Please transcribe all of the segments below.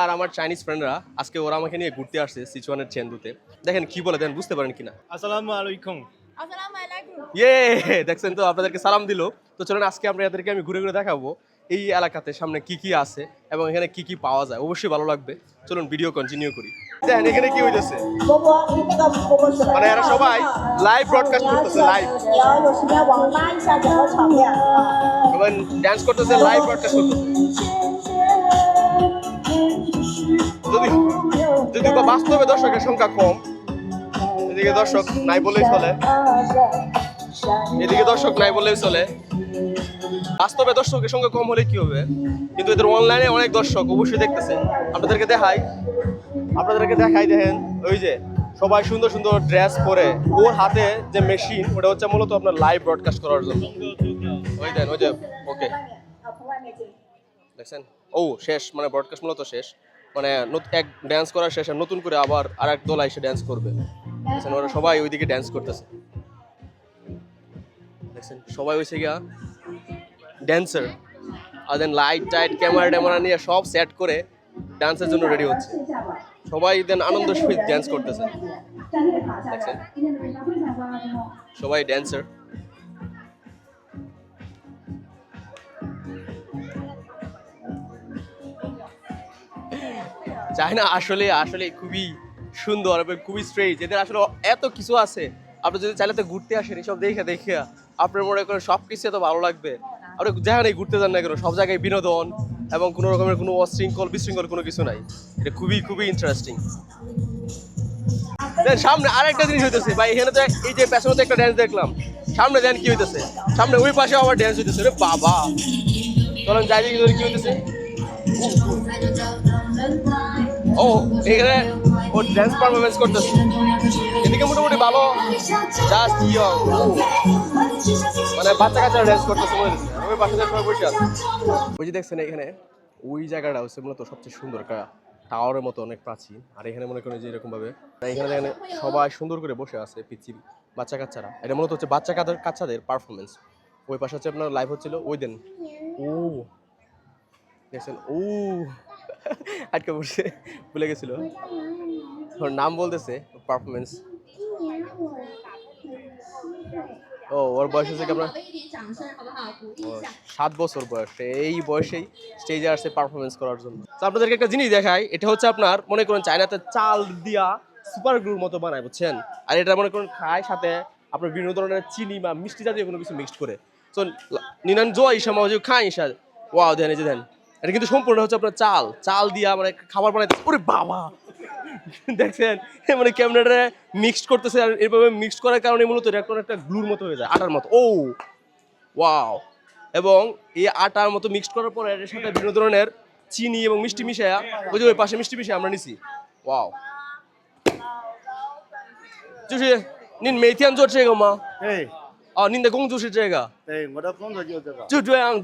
আর আমার চাইনিজ ফ্রেন্ডরা আজকে ওরা আমাকে নিয়ে ঘুরতে আসছে সিচুয়ানের চেন্দুতে। দেখেন কি বলে দেন, বুঝতে পারেন কিনা। আসসালামু আলাইকুম। ইয়ে, দেখছেন তো, আপনাদেরকে সালাম দিল। তো চলুন আজকে এদেরকে আমি ঘুরে ঘুরে দেখাবো এই এলাকাতে সামনে কি কি আছে এবং এখানে কি কি পাওয়া যায়। অবশ্যই ভালো লাগবে। চলুন ভিডিও কন্টিনিউ করি। দেখেন এখানে কি হইতেছে, মানে এরা সবাই লাইভ ব্রডকাস্ট করতেছে, লাইভ সবাই ড্যান্স করতেছে, লাইভ ব্রডকাস্ট করতেছে। যদি বাস্তবে দর্শকের সংখ্যা কম, এদিকে দর্শক নাই বললেই চলে, এদিকে দর্শক নাই বললেই চলে। বাস্তবে দর্শকের সংখ্যা কম হলে কি হবে, কিন্তু এদের অনলাইনে অনেক দর্শক অবশ্যই দেখতেছে। আপনাদেরকে দেখাই দেখেন ওই যে সবাই সুন্দর সুন্দর ড্রেস পরে, ওর হাতে যে মেশিন ওটা হচ্ছে মূলত আপনার লাইভ ব্রডকাস্ট করার জন্য। ওই দেন ওই যে, ওকে দেখছেন, ও শেষ, মানে ব্রডকাস্ট মূলত শেষ, মানে এক ড্যান্স করার শেষ আর নতুন করে আবার আর এক দল এসে ড্যান্স করবে। দেখছেন ওরা সবাই ওইদিকে ড্যান্স করতেছে, দেখছেন সবাই হয়েছে গিয়া ড্যান্সার। আর দেন লাইট টাইট ক্যামেরা নিয়ে সব সেট করে ডান্সের জন্য রেডি হচ্ছে। সবাই দেন আনন্দ সহিত ড্যান্স করতেছে, দেখছেন সবাই ড্যান্সার। চায়না আসলে আসলে খুবই সুন্দর এবং খুবই স্ট্রেঞ্জ। এদের আসলে এত কিছু আছে, আপনি যদি চাইলে তো ঘুরতে আসেন, এসব দেখে আপনার মনে করেন সব কিছু এত ভালো লাগবে। আপনি যেখানেই ঘুরতে যান না কেন, সব জায়গায় বিনোদন এবং কোনো রকমের কোনো অশৃঙ্খল বিশৃঙ্খল কোনো কিছু নাই। এটা খুবই খুবই ইন্টারেস্টিং। সামনে আরেকটা জিনিস হইতেছে ভাই, এখানে তো এই যে পেছনে একটা ড্যান্স দেখলাম, সামনে দেন কি হইতেছে, সামনে ওই পাশে আবার ড্যান্স হইতেছে। রে বাবা, চলেন যাই দেখি কি হইতেছে। ও এখানে ও ড্যান্স পারফরমেন্স করতেছে, এদিকে মোটামুটি ভালো, জাস্ট ইয়ং, মানে বাচ্চা কাচ্চারা ড্যান্স করতেছে। ওই পাশে সবাই বসে আছে। ওই যে দেখছেন এখানে ওই জায়গাটা হচ্ছে মূলত সবচেয়ে সুন্দর, টাওয়ারের মতো অনেক প্রাচীন। আর এখানে মনে করেন যে এরকম ভাবে এখানে দেখেন সবাই সুন্দর করে বসে আছে, পিচ্ছি বাচ্চা কাচ্চারা। এটা মূলত হচ্ছে বাচ্চা কাচ্চাদের পারফরমেন্স। ওই পাশে হচ্ছে আপনার লাইভ হচ্ছিল, ওই দেন ও দেখছেন, ও আটকে পড়ছে, ভুলে গেছিল ওর নাম বলতেছে পারফরমেন্স। ও ওর বয়স হচ্ছে আপনার 7 বছর বয়স, এই বয়সেই স্টেজে আসছে পারফরমেন্স করার জন্য। তো আপনাদেরকে একটা জিনিস দেখাই, এটা হচ্ছে আপনার মনে করেন চায়নাতে চাল দিয়া সুপার গ্লুর মতো বানায়, বুঝছেন। আর এটা মনে করেন খায় সাথে আপনার বিভিন্ন ধরনের চিনি বা মিষ্টি জাতীয় কোনো কিছু মিক্সড করে। তো নিনান জোয়া ইসা মাঝে খায় ইসা, ওয়াও দেন এই যে দেন, এটা কিন্তু সম্পূর্ণ হচ্ছে আপনার চাল দিয়া মানে খাবার বানাইতে। ওরে বাবা, দেখছেন মানে ক্যামেরাটা মিক্সড করতেছে, আর এভাবে মিক্সড করার কারণে মূলত এটা একটা গ্লুর মতো হয়ে যায়, আটার মতো। ও ওয়াও, এবং এই আটার মতো মিক্সড করার পরে এর সাথে বিভিন্ন ধরনের চিনি এবং মিষ্টি মিশায়া, ওই যে ওই পাশে মিষ্টি মিশিয়ে আমরা নিছি। ওয়াও, 就是您每天做这个吗？对哦，您的工作是这个，对，我的工作就是这个。就这样，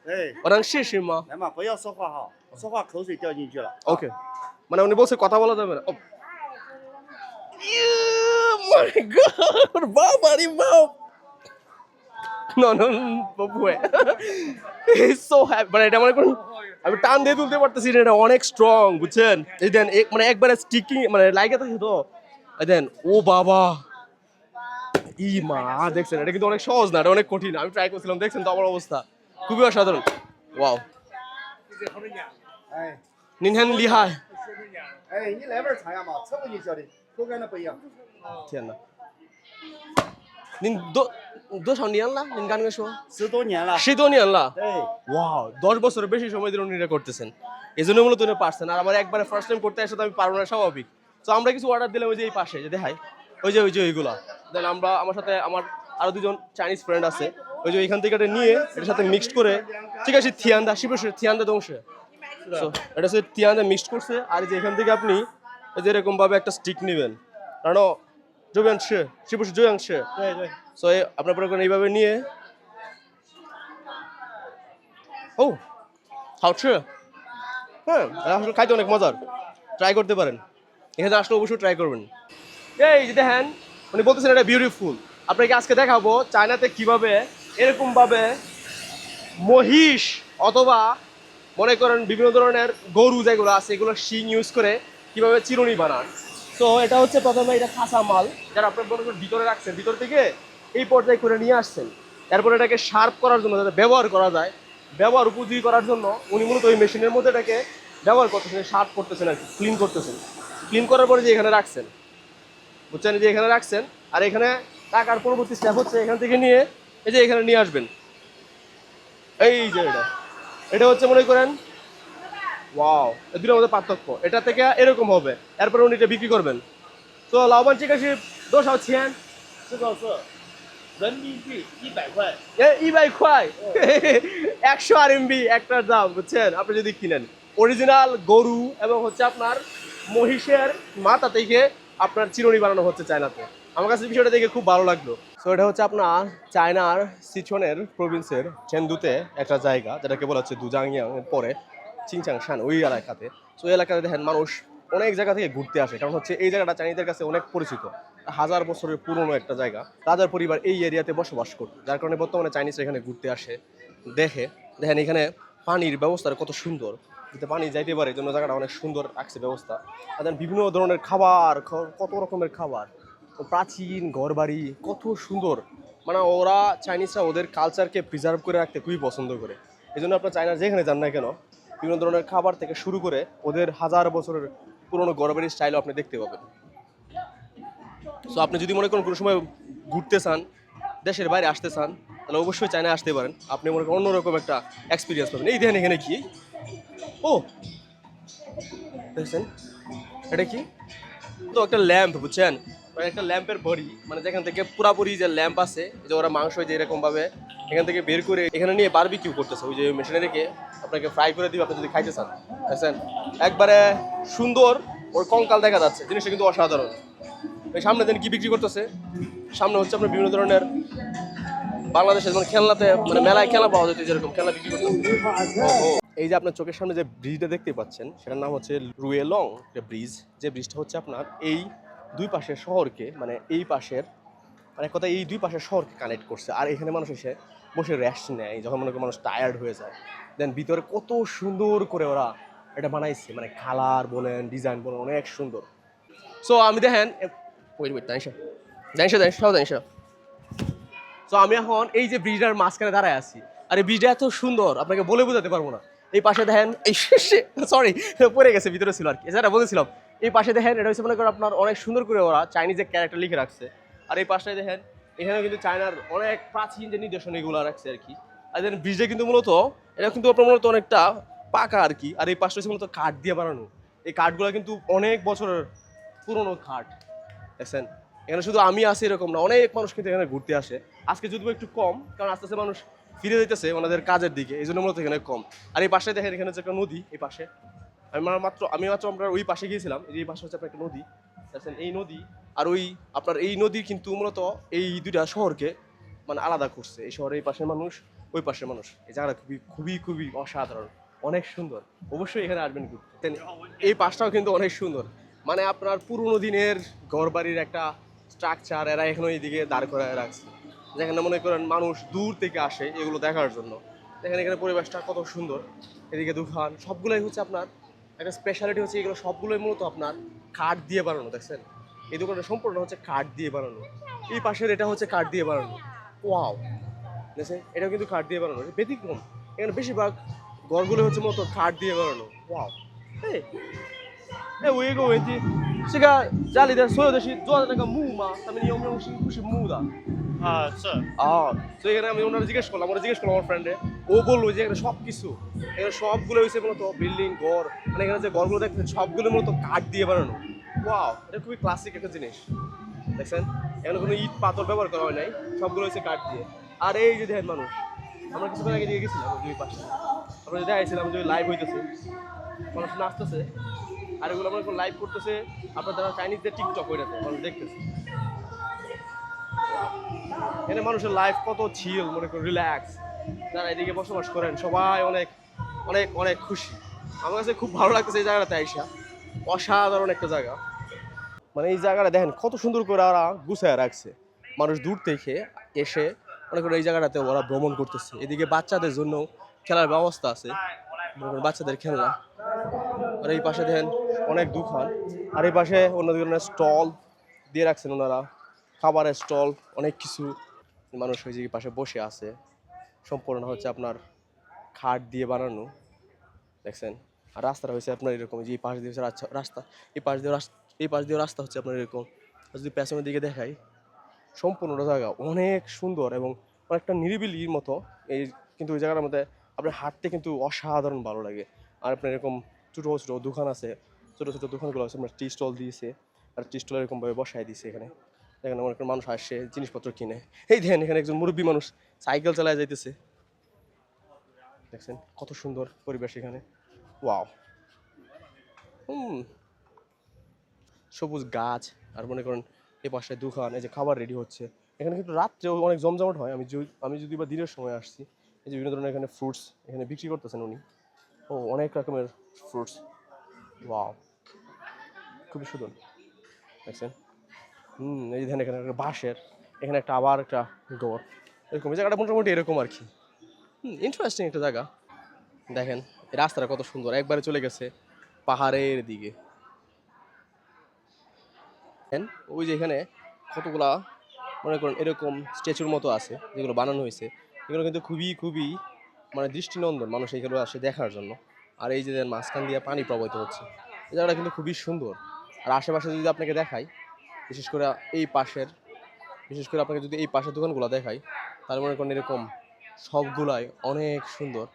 对，我能试试吗来嘛，不要说话哈，说话口水掉进去了。 ？OK，মানে উনি বলছে কথা বলা যাবে না। ও মাই গড, বাবা রে বাপ, no no Babu is so happy. মানে এটা মনে করুন আমি টান দিয়ে তুলতে পারতেছি না, এটা অনেক স্ট্রং, বুঝছেন। এই দেন মানে একবারে স্টিকিং, মানে লাইগে থাকে তো। এই দেন, ও বাবা, ই মা, দেখছেন এটা কিন্তু অনেক সহজ না, এটা অনেক কঠিন। আমি ট্রাই করছিলাম, দেখছেন তো আমার অবস্থা, খুবই অসাধারণ। ওয়াও, 哎 নিনহান লিহাই। 哎，你来碗尝下嘛，吃过你晓得，口感都不一样。天哪，您多少年了？您刚刚说10多年了。 10多年了。对， ওয়াও, 10 বছরের বেশি সময় ধরে উনি এটা করতেছেন, এই জন্য মূলত উনি পারছেন। আর আমার একবারে ফার্স্ট টাইম করতে আসে তো আমি পারবো না, স্বাভাবিক। তো আমরা কিছু অর্ডার দিলাম, ওই যে এই পাশে যে দেখাই, ওই যে ওইগুলা দেন। আমরা আমার সাথে আমার আরো দুজন চাইনিজ ফ্রেন্ড আছে, ওই যে এখান থেকে এটা নিয়ে এটার সাথে মিক্সড করে, ঠিক আছে থিয়ান্দা শিবসে থিয়ান্দা দংশে, সো এটা হচ্ছে থিয়ান্দা মিক্সড করছে। আর যে এখান থেকে আপনি এই যে এরকম ভাবে একটা স্টিক নেবেন, কারণ জোয়াংশে শিবসে জোয়াংশে, 对对。 সো আপনার পরে এইভাবে নিয়ে, ও হাউছে, হ্যাঁ আসলে খাইতে অনেক মজার, ট্রাই করতে পারেন, এখানে আসলে অবশ্যই ট্রাই করবেন। এই যে দেখেন উনি বলতেছেন এটা বিউটিফুল। আপনাকে আজকে দেখাবো চায়নাতে কিভাবে এরকম ভাবে মহিষ অথবা মনে করেন বিভিন্ন ধরনের গরু যেগুলো আছে এগুলো শিং ইউজ করে কিভাবে চিরুনি বানান। তো এটা হচ্ছে প্রথমে এটা কাঁচা মাল যারা আপনার মনে করেন ভিতরে রাখছেন, ভিতর থেকে এই পর্যায়ে করে নিয়ে আসছেন। এরপর এটাকে শার্প করার জন্য যাতে ব্যবহার করা যায়, ব্যবহার উপযোগী করার জন্য উনি মূলত ওই মেশিনের মধ্যে এটাকে ব্যবহার করতেছেন, শার্প করতেছেন আর কি, ক্লিন করতেছেন। ক্লিন করার পরে যে এখানে রাখছেন, বুঝছেন, যে এখানে রাখছেন। আর এখানে টাকার পরবর্তী স্টেপ হচ্ছে এখান থেকে নিয়ে এই যে এখানে নিয়ে আসবেন। এই যে এটা হচ্ছে মনে করেন ওয়াও, এই দুটোর মধ্যে পার্থক্য, এটা থেকে এরকম হবে। এরপরে উনি এটা বিক্রি করবেন। তো লাভবান চিকা শিপ 多少钱？这个是人民币100块。 100 100 RMB একটার দাম, বুঝছেন। আপনি যদি কিনেন অরিজিনাল গরু এবং হচ্ছে আপনার মহিষের মাথা থেকে আপনার চিরুনি বানানো হচ্ছে চায়নাতে। আমার কাছে বিষয়টা দেখে খুব ভালো লাগলো। তো এটা হচ্ছে আপনার চায়নার সিচুয়ানের প্রভিন্সের চেন্দুতে একটা জায়গা যেটাকে বলা হচ্ছে দুজাংয়াং এর পরে চিংচাংশান, ওই এলাকাতে। তো এই এলাকাতে দেখেন মানুষ অনেক জায়গা থেকে ঘুরতে আসে, কারণ হচ্ছে এই জায়গাটা চাইনিজদের কাছে অনেক পরিচিত। 1000 বছরের পুরনো একটা জায়গা, রাজার পরিবার এই এরিয়াতে বসবাস করত, যার কারণে বর্তমানে চাইনিজরা এখানে ঘুরতে আসে, দেখেন এখানে পানির ব্যবস্থাটা কত সুন্দর, যাতে পানি যাইতে পারে এই জন্য জায়গাটা অনেক সুন্দর রাখছে ব্যবস্থা। আর বিভিন্ন ধরনের খাবার, কত রকমের খাবার, প্রাচীন ঘরবাড়ি, কত সুন্দর। মানে ওরা চাইনিজরা ওদের কালচারকে প্রিজার্ভ করে রাখতে খুবই পছন্দ করে। এই জন্য আপনার চায়না যেখানে যান না কেন বিভিন্ন ধরনের খাবার থেকে শুরু করে ওদের 1000 বছরের পুরনো ঘরবাড়ির স্টাইলও আপনি দেখতে পাবেন। সো আপনি যদি মনে করেন কোনো সময় ঘুরতে চান, দেশের বাইরে আসতে চান, তাহলে অবশ্যই চায়নায় আসতে পারেন। আপনি মনে করেন অন্যরকম একটা এক্সপিরিয়েন্স পাবেন। এই দেখেন এখানে কি, ও দেখছেন এটা কি, তো একটা ল্যাম্প, বুঝছেন, মানে একটা ল্যাম্পের বডি, মানে যেখান থেকে পুরাপুরি যে ল্যাম্প আছে, যে ওরা মাংস যে এরকম ভাবে এখান থেকে বের করে এখানে নিয়ে বারবিকিউ করতেছে, ওই যে মেশিনে রেখে আপনাকে ফ্রাই করে দিবে আপনি যদি খাইতে চান, বুঝছেন। একবারে সুন্দর, ওর কঙ্কাল দেখা যাচ্ছে, জিনিসটা কিন্তু অসাধারণ। এই সামনে দেন কি বিক্রি করতেছে, সামনে হচ্ছে আপনার বিভিন্ন ধরনের বাংলাদেশে যেমন খেলনাতে, মানে মেলায় খেলনা পাওয়া যেত যেরকম খেলনা বিক্রি করতেছে। এই যে আপনার চোখের সামনে যে ব্রিজটা দেখতে পাচ্ছেন সেটার নাম হচ্ছে রুয়েলং ব্রিজ। যে ব্রিজটা হচ্ছে আপনার এই দুই পাশের শহরকে, মানে এই পাশের, মানে কথা এই দুই পাশের শহরকে কানেক্ট করছে। আর এখানে মানুষ এসে বসে রেস্ট নেয় যখন মনে করেন মানুষ টায়ার্ড হয়ে যায়। দেন ভিতরে কত সুন্দর করে ওরা এটা বানাইছে, মানে কালার বলেন, ডিজাইন বলেন, অনেক সুন্দর। সো আমি দেখেন তো আমি এখন এই যে ব্রিজটার মাঝখানে দাঁড়ায় আছি, আর এই ব্রিজটা এত সুন্দর আপনাকে বলে বোঝাতে পারবো না। এই পাশে দেখেন, এই সরি পড়ে গেছে, ভিতরে ছিল আর কি, যেটা বলেছিলাম। এই পাশে দেখেন এটা হচ্ছে মনে করেন আপনার অনেক সুন্দর করে ওরা চাইনিজের ক্যারেক্টার লিখে রাখছে। আর এই পাশটায় দেখেন এখানে কিন্তু চায়নার অনেক প্রাচীন যে নিদর্শন এগুলো রাখছে আর কি। আর দেখেন ব্রিজটা কিন্তু মূলত এটা কিন্তু আপনার মূলত অনেকটা পাকা আর কি। আর এই পাশটা হচ্ছে মূলত কাঠ দিয়ে বানানো। এই কাঠগুলো কিন্তু অনেক বছরের পুরনো কাঠ, দেখছেন। এখানে শুধু আমি আসি এরকম না, অনেক মানুষ কিন্তু এখানে ঘুরতে আসে। আজকে যদিও একটু কম, কারণ আস্তে আস্তে মানুষ ফিরে যেতেছে ওনাদের কাজের দিকে, এই জন্য মূলত এখানে কম। আর এই পাশে দেখেন এখানে হচ্ছে একটা নদী, এই পাশে আমি মাত্র আমরা ওই পাশে গিয়েছিলাম, এই পাশে হচ্ছে আপনার একটা নদী, দেখছেন। এই নদী আর ওই আপনার এই নদী কিন্তু মূলত এই দুইটা শহরকে মানে আলাদা করছে। এই শহরে এই পাশের মানুষ, ওই পাশের মানুষ, এই জায়গাটা খুবই খুবই খুবই অসাধারণ, অনেক সুন্দর। অবশ্যই এখানে আসবেন ঘুরতে। এই পাশটাও কিন্তু অনেক সুন্দর, মানে আপনার পুরোনো দিনের ঘরবাড়ির একটা স্ট্রাকচার এরা এখনো এইদিকে দাঁড় করায় রাখছে, যেখানে মনে করেন মানুষ দূর থেকে আসে এগুলো দেখার জন্য। দেখেন এখানে পরিবেশটা কত সুন্দর, এদিকে দোকান, সবগুলোই হচ্ছে আপনার একটা স্পেশালিটি হচ্ছে এগুলো সবগুলোই মূলত আপনার কাঠ দিয়ে বানানো, দেখছেন। এই দোকানটা সম্পূর্ণ হচ্ছে কাঠ দিয়ে বানানো। এই পাশের এটা হচ্ছে কাঠ দিয়ে বানানো, ওয়াও, দেখছেন, এটাও কিন্তু কাঠ দিয়ে বানানো, ব্যতিক্রম। এখানে বেশিরভাগ ঘরগুলো হচ্ছে মূলত কাঠ দিয়ে বানানো, ওয়াও।我一个问题，这个家里的所有的是做的那个木吗？他们有没有是木的？啊，是。所以এখানে আমি ওনারা জিজ্ঞেস করলাম আমার ফ্রেন্ডে, ও বললো যে এখানে সব কিছু, এখানে সবগুলো হয়েছে মূলত বিল্ডিং ঘর, মানে এখানে যে ঘরগুলো দেখছেন সবগুলো মূলত কাঠ দিয়ে বানানো। ওয়াও, এটা খুবই ক্লাসিক একটা জিনিস, দেখছেন। এখানে কোনো ইট পাথর ব্যবহার করা হয় নাই, সবগুলো হচ্ছে কাঠ দিয়ে। আর এই যে দেখেন মানুষ, আমরা কিছুক্ষণ আগে দিয়ে গেছিলাম দুই পাশে, আমরা যে দেখাইছিলাম যে লাইভ হইতেছে, মানুষ নাচতেছে, আর এগুলো আমরা এখন লাইভ করতেছে আপনার যারা চাইনিজদের টিকটক ওইটাতে মানুষ দেখতেছে। এখানে মানুষের লাইফ কত চিল, মনে করেন রিল্যাক্স, যারা এদিকে বসবাস করেন সবাই অনেক অনেক অনেক খুশি। আমার কাছে খুব ভালো লাগতেছে এই জায়গাটাতে আইসা, অসাধারণ একটা জায়গা। মানে এই জায়গাটা দেখেন কত সুন্দর করে ওরা গুছায় রাখছে, মানুষ দূর থেকে এসে মনে করেন এই জায়গাটাতে ওরা ভ্রমণ করতেছে। এদিকে বাচ্চাদের জন্য খেলার ব্যবস্থা আছে, মনে করেন বাচ্চাদের খেলনা। আর এই পাশে দেখেন অনেক দোকান, আর এই পাশে অন্য ধরনের স্টল দিয়ে রাখছেন ওনারা, খাবারের স্টল, অনেক কিছু। মানুষ ওই যে পাশে বসে আছে, সম্পূর্ণ হচ্ছে আপনার খাট দিয়ে বানানো, দেখছেন। আর রাস্তাটা হচ্ছে আপনার এরকম, যে এই পাশ দিয়ে হচ্ছে রাস্তা, এই পাশ দিয়ে এই পাশ দিয়ে রাস্তা হচ্ছে আপনার এরকম। আর যদি পেছনের দিকে দেখাই, সম্পূর্ণ জায়গা অনেক সুন্দর এবং অনেকটা নিরিবিলির মতো এই, কিন্তু ওই জায়গাটার মধ্যে আপনার হাঁটতে কিন্তু অসাধারণ ভালো লাগে। আর আপনার এরকম ছোটো ছোটো দোকান আছে, ছোটো ছোটো দোকানগুলো আছে, আপনার টি স্টল দিয়েছে, আর টি স্টল এরকমভাবে বসায় দিয়েছে এখানে। এখানে অনেক মানুষ আসে জিনিসপত্র কিনে। এই দেখেন এখানে একজন মুরব্বী মানুষ সাইকেল চালায় যাইতেছে, দেখছেন কত সুন্দর পরিবেশ এখানে। ওয়াও। সবুজ গাছ, আর মনে করেন এ পাশে দোকান, এই যে খাবার রেডি হচ্ছে। এখানে কিন্তু রাত্রেও অনেক জমজমাট হয়। আমি যদি বা দিনের সময় আসছি, এই যে বিভিন্ন ধরনের এখানে ফ্রুটস এখানে বিক্রি করতেছেন উনি। ও অনেক রকমের ফ্রুটস। ওয়াও, খুবই সুন্দর, দেখছেন। এই যে দেখেন এখানে একটা বাঁশের, এখানে একটা আবার একটা ঘর, এরকম এই জায়গাটা মোটামুটি এরকম আর কি। ইন্টারেস্টিং একটা জায়গা। দেখেন এই রাস্তাটা কত সুন্দর, একবারে চলে গেছে পাহাড়ের দিকে। ওই যে এখানে কতগুলা মনে করেন এরকম স্ট্যাচুর মতো আছে, যেগুলো বানানো হয়েছে, এগুলো কিন্তু খুবই খুবই মানে দৃষ্টিনন্দন, মানুষ এগুলো আসে দেখার জন্য। আর এই যে মাঝখান দিয়ে পানি প্রবাহিত হচ্ছে, এই জায়গাটা কিন্তু খুবই সুন্দর। আর আশেপাশে যদি আপনাকে দেখাই, বিশেষ করে এই পাশের, বিশেষ করে আপনাকে যদি এই পাশের দোকানগুলো দেখাই, তাহলে মনে করেন এরকম সবগুলাই অনেক সুন্দর,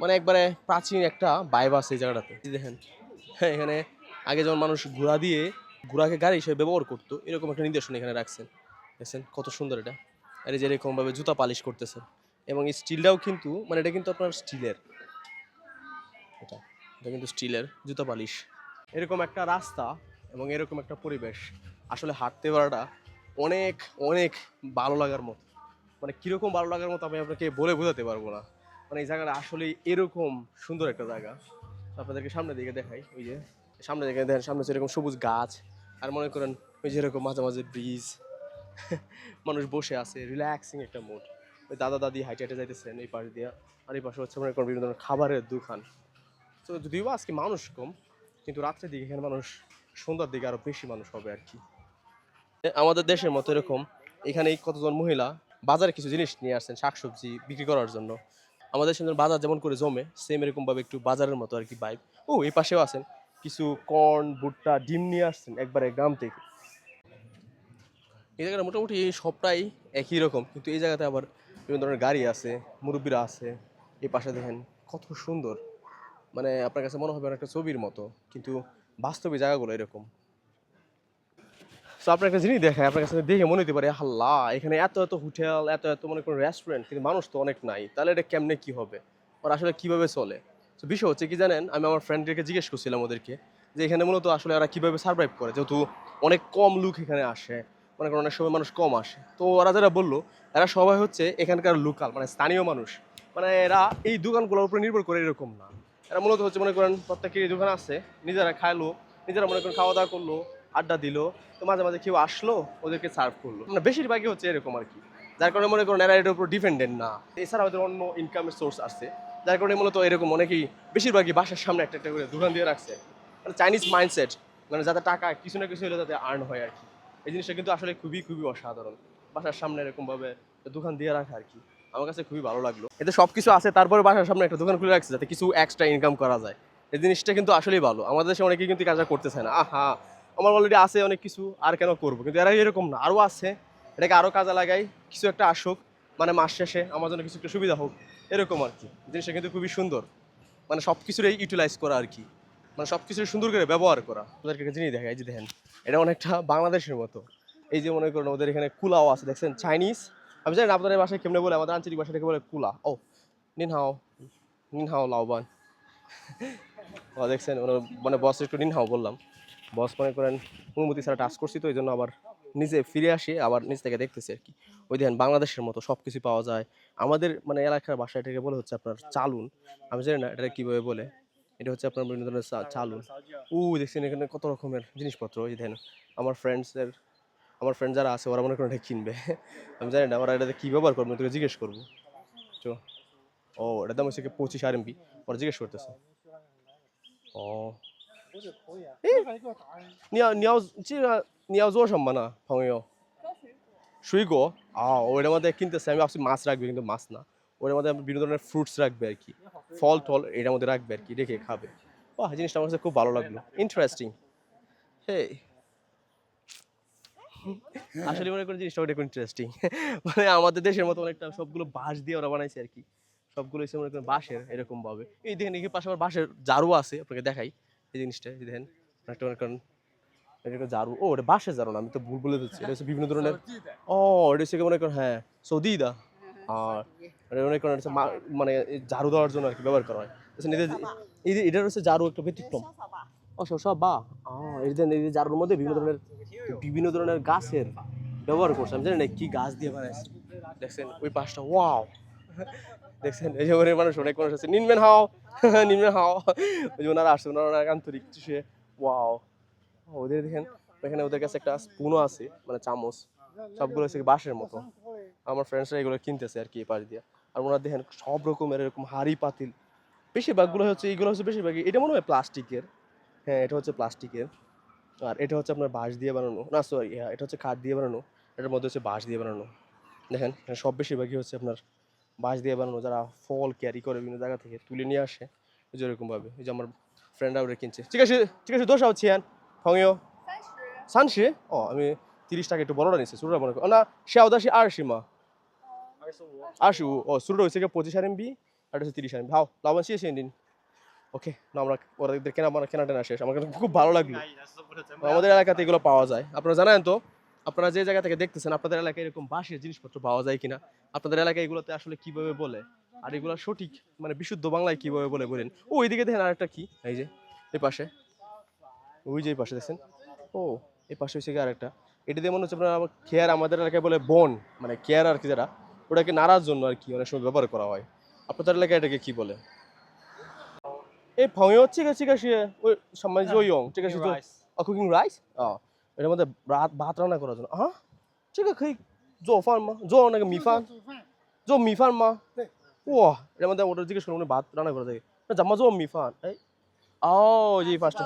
মানে একবারে প্রাচীন একটা ভাইব আছে এই জায়গাটাতে। এই দেখেন, হ্যাঁ এখানে আগে যেমন মানুষ ঘোড়াকে গাড়ি হিসেবে ব্যবহার করতো, এরকম একটা নিদর্শন এখানে রাখছেন, দেখছেন কত সুন্দর এটা। আর এই যে এরকমভাবে জুতা পালিশ করতেছে, এবং এই স্টিলটাও কিন্তু মানে এটা কিন্তু আপনার স্টিলের, এটা এটা কিন্তু স্টিলের জুতা পালিশ। এরকম একটা রাস্তা এবং এরকম একটা পরিবেশ, আসলে হাঁটতে পারাটা অনেক অনেক ভালো লাগার মতো। মানে কীরকম ভালো লাগার মতো আমি আপনাকে বলে বোঝাতে পারবো না। মানে এই জায়গাটা আসলে এরকম সুন্দর একটা জায়গা। আপনাদেরকে সামনের দিকে দেখাই, ওই যে সামনে দিকে দেখেন, সামনে হচ্ছে এরকম সবুজ গাছ, আর মনে করেন ওই যে এরকম মাঝে মাঝে ব্রিজ, মানুষ বসে আছে, রিল্যাক্সিং একটা মুড। ওই দাদা দাদি হাইটে হাইটে যাইতেছেন এই পাশ দিয়ে, আর এই পাশে হচ্ছে মনে করেন বিভিন্ন ধরনের খাবারের দোকান। তো যদিও আজকে মানুষ কম, কিন্তু রাত্রের দিকে এখানে মানুষ, সন্ধ্যার দিকে আরো বেশি মানুষ হবে আর কি। আমাদের দেশের মতো এরকম এখানে কতজন মহিলা বাজারে কিছু জিনিস নিয়ে আসছেন, শাকসবজি বিক্রি করার জন্য। আমাদের দেশের বাজার যেমন করে জমে, সেম এরকম ভাবে একটু বাজারের মতো আর কি ভাইব। ও এই পাশেও আছেন কিছু কর্ন, ভুট্টা, ডিম নিয়ে আসছেন একবারে গ্রাম থেকে। এই জায়গাটা মোটামুটি সবটাই একই রকম, কিন্তু এই জায়গাতে আবার বিভিন্ন ধরনের গাড়ি আছে, মুরব্বীরা আছে। এই পাশে দেখেন কত সুন্দর, মানে আপনার কাছে মনে হবে একটা ছবির মতো, কিন্তু বাস্তবে জায়গাগুলো এরকম। তো আপনার একটা জিনিস দেখায়, আপনার কাছে দেখে মনে হতে পারে হাল্লা এখানে এত এত হোটেল, এত এত মনে করেন রেস্টুরেন্ট, কিন্তু মানুষ তো অনেক নাই, তাহলে এটা কেমনে কি হবে, ওরা আসলে কিভাবে চলে। তো বিষয় হচ্ছে কি জানেন, আমি আমার ফ্রেন্ডদেরকে জিজ্ঞেস করছিলাম ওদেরকে, যে এখানে মূলত আসলে ওরা কিভাবে সার্ভাইভ করে, যেহেতু অনেক কম লোক এখানে আসে, মনে করেন অনেক সময় মানুষ কম আসে। তো ওরা যারা বললো, এরা সবাই হচ্ছে এখানকার লোকাল, মানে স্থানীয় মানুষ। মানে এরা এই দোকানগুলোর উপরে নির্ভর করে এরকম না, এরা মূলত হচ্ছে মনে করেন প্রত্যেকের এই দোকান আছে, নিজেরা খাইলো, নিজেরা মনে করেন খাওয়া দাওয়া করলো, আড্ডা দিল, তো মাঝে মাঝে কেউ আসলো ওদেরকে সার্ভ করলো, মানে বেশিরভাগই হচ্ছে এরকম আর কি। যার কারণে মনে করেন এরা এটার উপর ডিপেন্ডেন্ট না, এছাড়া ওদের অন্য ইনকামের সোর্স আছে, যার কারণে মূলত এরকম অনেকেই বেশিরভাগই বাসার সামনে একটা একটা করে দোকান দিয়ে রাখছে, মানে চাইনিজ মাইন্ডসেট, মানে যাতে টাকা কিছু না কিছু হলে যাতে আর্ন হয় আর কি। এই জিনিসটা কিন্তু আসলে খুবই খুবই অসাধারণ, বাসার সামনে এরকমভাবে দোকান দিয়ে রাখা আর কি। আমার কাছে খুবই ভালো লাগলো, এতে সব কিছু আছে, তারপরে বাসার সামনে একটা দোকান খুলে রাখছে যাতে কিছু এক্সট্রা ইনকাম করা যায়। এই জিনিসটা কিন্তু আসলেই ভালো, আমাদের দেশে অনেকেই কিন্তু কাজটা করতেছে না, আহা আমার অলরেডি আছে অনেক কিছু, আর কেন করবো, কিন্তু এরা এরকম না, আরও আছে, এটাকে আরও কাজে লাগাই, কিছু একটা আসুক, মানে মাস শেষে আমার জন্য কিছু একটা সুবিধা হোক, এরকম আর কি। জিনিসটা কিন্তু খুবই সুন্দর, মানে সব কিছুরই ইউটিলাইজ করা আর কি, মানে সব কিছুর সুন্দর করে ব্যবহার করা। ওদেরকে একটা জিনিস দেখা, এই যে দেখেন এটা অনেকটা বাংলাদেশের মতো। এই যে মনে করেন ওদের এখানে কুলাও আছে, দেখছেন চাইনিজ, আমি জানি না আপনাদের বাসায় কেমনে বলে, আমাদের আঞ্চলিক ভাষাটাকে বলে কুলা। ও নিনহাও, নিনহাও লাওবান। ও দেখছেন ওরা, মানে বস একটু নিনহাও বললাম, বস মনে করেন অনুমতি ছাড়া টাচ করছি, তো এই জন্য আবার নিজে ফিরে আসি, আবার নিজ থেকে দেখতেছি আর কি। ওই দেখেন বাংলাদেশের মতো সব কিছু পাওয়া যায়। আমাদের মানে এলাকার ভাষা এটাকে বলে হচ্ছে আপনার চালুন, আমি জানি না এটা কীভাবে বলে, এটা হচ্ছে আপনার বিভিন্ন ধরনের চালুন। দেখছেন এখানে কত রকমের জিনিসপত্র, ওই দেখেন আমার ফ্রেন্ডসের, আমার ফ্রেন্ড যারা আছে ওরা মনে করেন এটা কিনবে, আমি জানি না ওরা এটাতে কী ব্যবহার করবো, তোকে জিজ্ঞেস করবো। তো ও এটার দাম হচ্ছে 25 RMB ওরা জিজ্ঞেস করতেছে ও 你要做什么呢朋友水果ওইটার মধ্যে কিনতেছে আমি ভাবছি মাছ রাখবে কিন্তু মাছ না ওটার মধ্যে বিভিন্ন ধরনের ফ্রুটস রাখবে আর কি ফল টল এটার মধ্যে রাখবে আর কি রেখে খাবে জিনিসটা আমার কাছে খুব ভালো লাগলো ইন্টারেস্টিং হেই আসলে মনে করি জিনিসটা অনেক ইন্টারেস্টিং মানে আমাদের দেশের মতো অনেকটা সবগুলো বাঁশ দিয়ে ওরা বানাইছে আর কি সবগুলো হচ্ছে মনে করেন বাঁশের এরকম ভাবে এই দেখেন এই পাশে আবার বাঁশের জারু আছে আপনাকে দেখাই এই জিনিসটা এই দেখেন একটা মনে করেন এটা জারু ওটা বাঁশের জারু না আমি তো ভুল বলে দিচ্ছি এটা হচ্ছে বিভিন্ন ধরনের এটা হচ্ছে মনে করেন হ্যাঁ সৌদিদা আর এটা মনে করেন মানে ঝাড়ু দেওয়ার জন্য আর কি ব্যবহার করা হয় এটা হচ্ছে জারু একটা ব্যতিক্রম সব বা এই যে জারুর মধ্যে বিভিন্ন ধরনের গাছের ব্যবহার করছে আমি জানি না কি গাছ দিয়ে বানাইছে দেখছেন ওই পাশটা ওয়াও দেখছেন এই যে মানুষ অনেক মানুষ আছে নিনমেন হাও ওই যে ওনারা আসছে ওনারা অনেক আন্তরিক সে ওয়াও ওদের দেখেন এখানে ওদের কাছে একটা স্পুনও আছে মানে চামচ সবগুলো হচ্ছে বাঁশের মতো আমার ফ্রেন্ডসরা এগুলো কিনতেছে আর কি এই পাশ দিয়ে আর ওনারা দেখেন সব রকমের এরকম হাড়ি পাতিল বেশিরভাগগুলো হচ্ছে এইগুলো হচ্ছে বেশিরভাগই এটা মনে হয় প্লাস্টিকের হ্যাঁ এটা হচ্ছে প্লাস্টিকের আর এটা হচ্ছে আপনার বাঁশ দিয়ে বানানো না সরি এটা হচ্ছে কাঠ দিয়ে বানানো এটার মধ্যে হচ্ছে বাঁশ দিয়ে বানানো দেখেন সব বেশিরভাগই হচ্ছে আপনার বাঁশ দিয়ে বানানো যারা ফল ক্যারি করে বিভিন্ন জায়গা থেকে তুলে নিয়ে আসে এই যে এরকমভাবে এই যে আমার ফ্রেন্ডরা ওরা কিনছে ঠিক আছে দোষ হচ্ছে ভঙ্গিও 30আমি 30 টাকা একটু বড়টা নিচ্ছি ছোটটা মনে করো না শেয়াদাসি 20嘛25ছোটটা হচ্ছে 25 RMB আর হচ্ছে 30 RMB হাও লাভ আছে এসে দিন ওকে না আমরা ওদের কেনাটা শেষ আমার খুব ভালো লাগলো আমাদের এলাকাতে এগুলো পাওয়া যায় আপনারা জানেন তো আপনারা যে জায়গা থেকে দেখতেছেন আপনাদের এলাকায় এরকম বাঁশের জিনিসপত্র পাওয়া যায় কিনা আপনাদের এলাকায় এগুলোতে আসলে কিভাবে বলে আর এগুলো সঠিক মানে বিশুদ্ধ বাংলায় কিভাবে বলে বলেন ওইদিকে দেখেন আরেকটা কি এই যে এই পাশে ওই যে এই পাশে দেখছেন এই পাশে হচ্ছে আরেকটা এটা দিয়ে মনে হচ্ছে আপনার খেয়ার আমাদের এলাকায় বলে বন মানে খেয়ার আর কি যারা ওটাকে নাড়ার জন্য আর কি অনেক সময় ব্যবহার করা হয় আপনাদের এলাকায় এটাকে কি বলে এই ভঙ্গি হচ্ছে ওই সময় জয়ং ঠিক আছে cooking rice এটার মধ্যে ভাত রান্না করার জন্য这个可以做饭吗做那个米饭做米饭吗哇এটার মধ্যে ওটা জিজ্ঞেস করুন ভাত রান্না করা যায় না怎么做米饭এই ফার্স্ট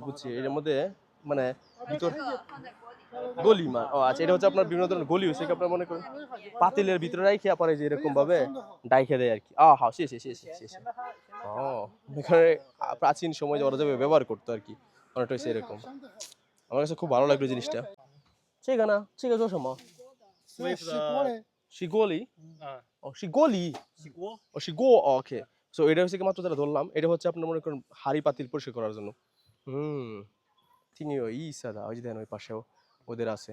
বুঝছি এটার মধ্যে মানে ভিতর গলি মা আচ্ছা এটা হচ্ছে আপনার বিভিন্ন ধরনের গলি হচ্ছে আপনার মনে করেন পাতিলের ভিতরে রাখি পরে যে এরকম ভাবে ডাইখে দেয় আর কি হ্যাঁ শেষ এখানে প্রাচীন সময় ওরা যাবে ব্যবহার করতো আর কি অনেকটা হচ্ছে এরকম আমার কাছে খুব ভালো লাগলো জিনিসটা ঠিক না ঠিক আছে সময় শিগোলি শিগোলি শিগো ওকে সো এটা হচ্ছে মাত্র যারা ধরলাম এটা হচ্ছে আপনার মনে করেন হাড়ি পাতিল পরিষ্কার করার জন্য ঠিকই ইসাদা ওই যে দেন ওই পাশেও ওদের আছে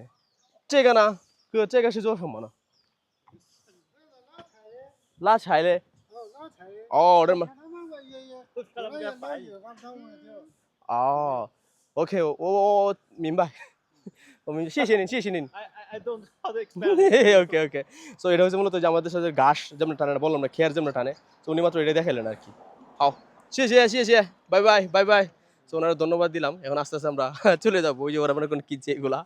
ঠিক না这个是做什么呢拉柴嘞ওটা OK我明白我们谢谢您 I don't know how to explain okay so এটা হচ্ছে মূলত যে আমাদের সাথে ঘাস যেমন টানে না বললাম না খেয়ার যেমন টানে তো উনি মাত্র এটা দেখালেন আর কি শেষে বাই বাই তো ওনারা ধন্যবাদ দিলাম এখন আস্তে আস্তে আমরা চলে যাবো ওই যে ওরা মনে করেন কিনছে এগুলা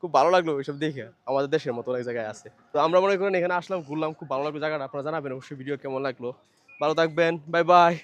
খুব ভালো লাগলো ওইসব দেখে আমাদের দেশের মতো অনেক জায়গায় আছে তো আমরা মনে করেন এখানে আসলাম ঘুরলাম খুব ভালো লাগলো জায়গাটা আপনারা জানাবেন অবশ্যই ভিডিও কেমন লাগলো ভালো থাকবেন বাই